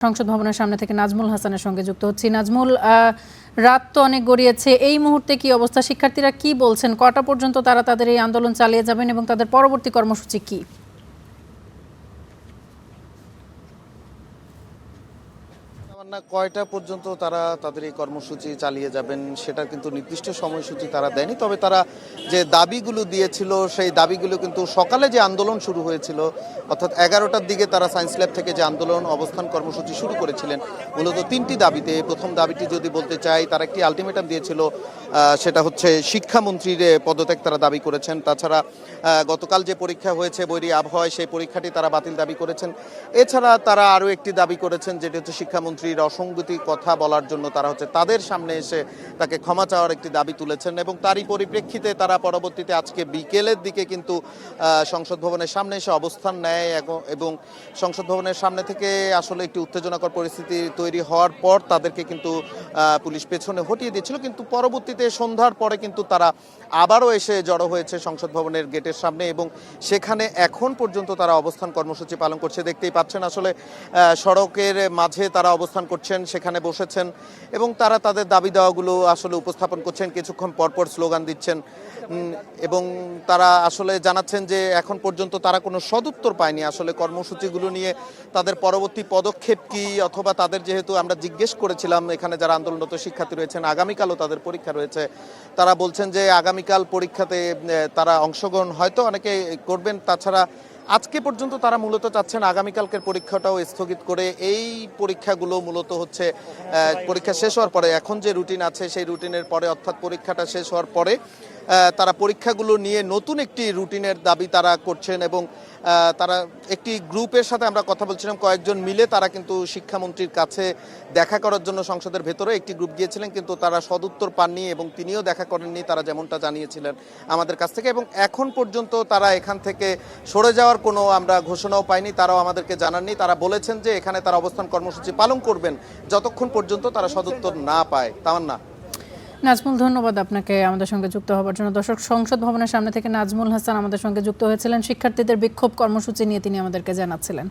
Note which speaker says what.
Speaker 1: সংসদ ভবনের সামনে থেকে নাজমুল হাসানের সঙ্গে যুক্ত হচ্ছি। নাজমুল, রাত তো অনেক গড়িয়েছে, এই মুহূর্তে কি অবস্থা? শিক্ষার্থীরা কি বলছেন? কটা পর্যন্ত তারা তাদের এই আন্দোলন চালিয়ে যাবেন এবং তাদের পরবর্তী কর্মসূচি কি?
Speaker 2: কয়টা পর্যন্ত তারা তাদের এই কর্মসূচি চালিয়ে যাবেন সেটা কিন্তু নির্দিষ্ট সময়সূচি তারা দেয়নি, তবে তারা যে দাবিগুলো দিয়েছিল সেই দাবিগুলো কিন্তু সকালে যে আন্দোলন শুরু হয়েছিল অর্থাৎ 11টার দিকে তারা সায়েন্স ল্যাব থেকে যে আন্দোলন অবস্থান কর্মসূচি শুরু করেছিলেন মূলত তিনটি দাবিতে। প্রথম দাবিটি যদি বলতে চাই, তারা একটি আলটিমেটাম দিয়েছিল, সেটা হচ্ছে শিক্ষামন্ত্রীর পদত্যাগ তারা দাবি করেছেন। তাছাড়া গতকাল যে পরীক্ষা হয়েছে বৈরী আবহাওয়ায় সেই পরীক্ষাটি তারা বাতিল দাবি করেছেন। এছাড়া তারা আরও একটি দাবি করেছেন, যেটি হচ্ছে শিক্ষামন্ত্রীর অসঙ্গতি কথা বলার জন্য তারা হচ্ছে তাদের সামনে এসে তাকে ক্ষমা চাওয়ার একটি দাবি তুলেছেন এবং তারই পরিপ্রেক্ষিতে তারা পরবর্তীতে আজকে বিকেলের দিকে কিন্তু সংসদ ভবনের সামনে এসে অবস্থান নেয় এবং সংসদ ভবনের সামনে থেকে আসলে একটি উত্তেজনাকর পরিস্থিতি তৈরি হওয়ার পর তাদেরকে কিন্তু পুলিশ পেছনে হটিয়ে দিয়েছিল, কিন্তু পরবর্তীতে সন্ধ্যার পরে কিন্তু তারা আবারও এসে জড়ো হয়েছে সংসদ ভবনের গেটের সামনে এবং সেখানে এখন পর্যন্ত তারা অবস্থান কর্মসূচি পালন করছে। দেখতেই পাচ্ছেন আসলে সড়কের মাঝে তারা অবস্থান করছেন, সেখানে বসেছেন এবং তারা তাদের দাবি দেওয়াগুলো আসলে উপস্থাপন করছেন, কিছুক্ষণ পরপর স্লোগান দিচ্ছেন এবং তারা আসলে জানাচ্ছেন যে এখন পর্যন্ত তারা কোনো সদুত্তর পায়নি আসলে কর্মসূচিগুলো নিয়ে তাদের পরবর্তী পদক্ষেপ কি, অথবা তাদের যেহেতু আমরা জিজ্ঞেস করেছিলাম এখানে যারা আন্দোলনরত শিক্ষার্থী রয়েছেন আগামীকালও তাদের পরীক্ষা রয়েছে, তারা বলছেন যে আগামীকাল পরীক্ষাতে তারা অংশগ্রহণ হয়তো অনেকে করবেন। তাছাড়া আজকে পর্যন্ত তারা মূলত চাচ্ছেন আগামীকালকের পরীক্ষাটাও স্থগিত করে এই পরীক্ষাগুলো মূলত হচ্ছে পরীক্ষা শেষ হওয়ার পরে, এখন যে রুটিন আছে সেই রুটিনের পরে অর্থাৎ পরীক্ষাটা শেষ হওয়ার পরে তারা পরীক্ষাগুলো নিয়ে নতুন একটি রুটিনের দাবি তারা করছেন এবং তারা একটি গ্রুপের সাথে আমরা কথা বলছিলাম, কয়েকজন মিলে তারা কিন্তু শিক্ষামন্ত্রীর কাছে দেখা করার জন্য সংসদের ভেতরে একটি গ্রুপ গিয়েছিলেন, কিন্তু তারা সদুত্তর পাননি এবং তিনিও দেখা করেননি, তারা যেমনটা জানিয়েছিলেন আমাদের কাছ থেকে। এবং এখন পর্যন্ত তারা এখান থেকে সরে যাওয়ার কোনো আমরা ঘোষণাও পাইনি, তারাও আমাদেরকে জানাননি। তারা বলেছেন যে এখানে তারা অবস্থান কর্মসূচি পালন করবেন যতক্ষণ পর্যন্ত তারা সদুত্তর না পায়। তামান্না।
Speaker 1: নাজমুল, ধন্যবাদ আপনাকে আমাদের সঙ্গে যুক্ত হওয়ার জন্য। দর্শক, সংসদ ভবনের সামনে থেকে নাজমুল হাসান আমাদের সঙ্গে যুক্ত হয়েছিলেন। শিক্ষার্থীদের বিক্ষোভ কর্মসূচি নিয়ে তিনি আমাদেরকে জানাচ্ছিলেন।